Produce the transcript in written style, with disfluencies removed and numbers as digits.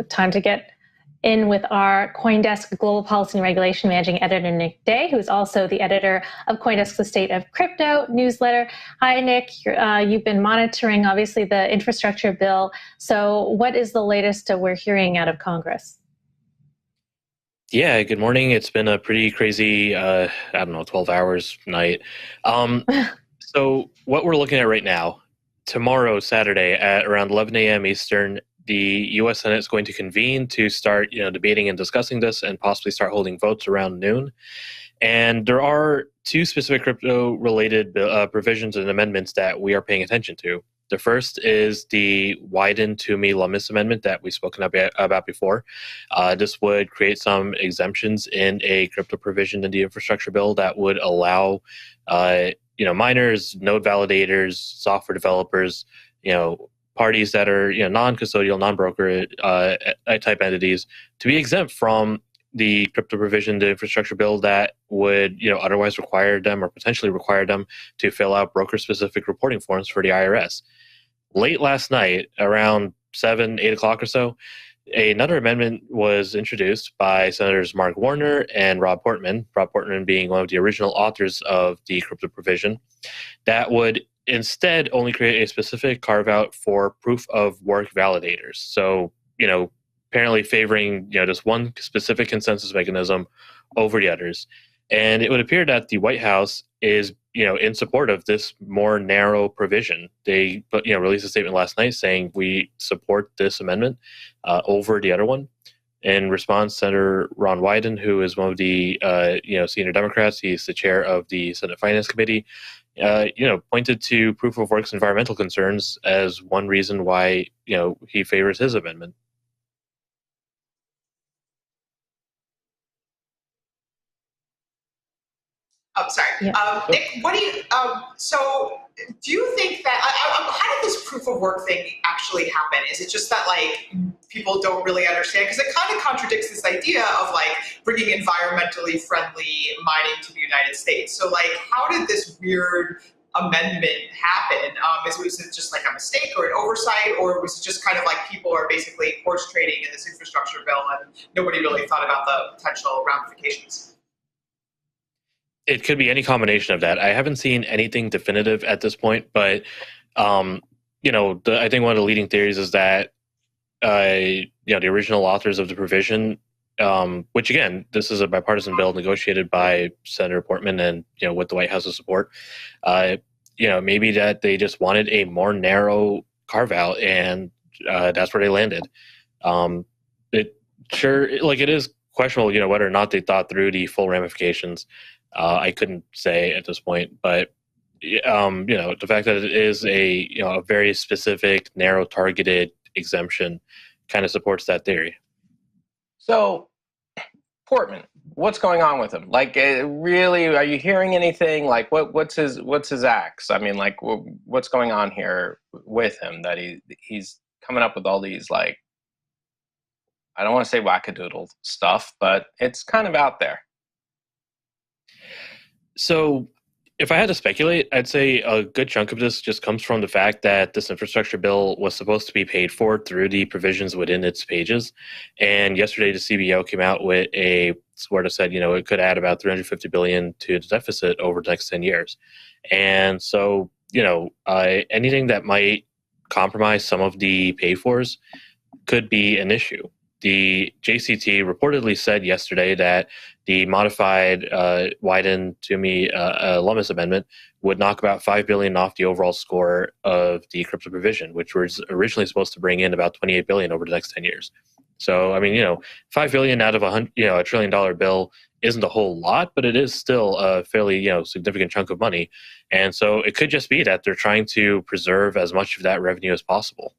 time to get in with our CoinDesk Global Policy and Regulation Managing Editor, Nick Day, who's also the editor of CoinDesk's The State of Crypto newsletter. Hi, Nick. You've been monitoring, obviously, the infrastructure bill. So what is the latest we're hearing out of Congress? Yeah, good morning. It's been a pretty crazy, 12 hours night. So what we're looking at right now, tomorrow, Saturday, at around 11 a.m. Eastern, the U.S. Senate is going to convene to start, debating and discussing this, and possibly start holding votes around noon. And there are two specific crypto-related provisions and amendments that we are paying attention to. The first is the Wyden-Toomey-Lummis amendment that we've spoken about before. This would create some exemptions in a crypto provision in the infrastructure bill that would allow, miners, node validators, software developers, parties that are non-custodial, non-broker type entities to be exempt from the crypto provision, the infrastructure bill that would otherwise require them or potentially require them to fill out broker-specific reporting forms for the IRS. Late last night, around 7, 8 o'clock or so, another amendment was introduced by Senators Mark Warner and Rob Portman being one of the original authors of the crypto provision, that would instead only create a specific carve-out for proof-of-work validators. So, apparently favoring just one specific consensus mechanism over the others. And it would appear that the White House is in support of this more narrow provision. They released a statement last night saying we support this amendment over the other one. In response, Senator Ron Wyden, who is one of the senior Democrats, he's the chair of the Senate Finance Committee, pointed to proof of work's environmental concerns as one reason why he favors his amendment. Oh, sorry. Yeah. Nick, what do you, so do you think that, how did this proof of work thing actually happen? Is it just that people don't really understand? Because it kind of contradicts this idea of bringing environmentally friendly mining to the United States. So how did this weird amendment happen? Was it just a mistake or an oversight, or was it just kind of people are basically horse trading in this infrastructure bill and nobody really thought about the potential ramifications? It could be any combination of that. I haven't seen anything definitive at this point, but I think one of the leading theories is that the original authors of the provision, which again, this is a bipartisan bill negotiated by Senator Portman and with the White House's support. Maybe that they just wanted a more narrow carve out, and that's where they landed. It is questionable, whether or not they thought through the full ramifications. I couldn't say at this point, but the fact that it is a very specific, narrow, targeted exemption kind of supports that theory. So, Portman, what's going on with him? Really, are you hearing anything? What's his axe? I mean, what's going on here with him that he's coming up with all these I don't want to say wackadoodle stuff, but it's kind of out there. So if I had to speculate, I'd say a good chunk of this just comes from the fact that this infrastructure bill was supposed to be paid for through the provisions within its pages. And yesterday, the CBO came out with a sort of said, it could add about $350 billion to the deficit over the next 10 years. And so, anything that might compromise some of the pay-fors could be an issue. The JCT reportedly said yesterday that the modified Wyden-Toomey-Lummis amendment would knock about $5 billion off the overall score of the crypto provision, which was originally supposed to bring in about $28 billion over the next 10 years. So, $5 billion out of a $1 trillion bill isn't a whole lot, but it is still a fairly, significant chunk of money. And so it could just be that they're trying to preserve as much of that revenue as possible.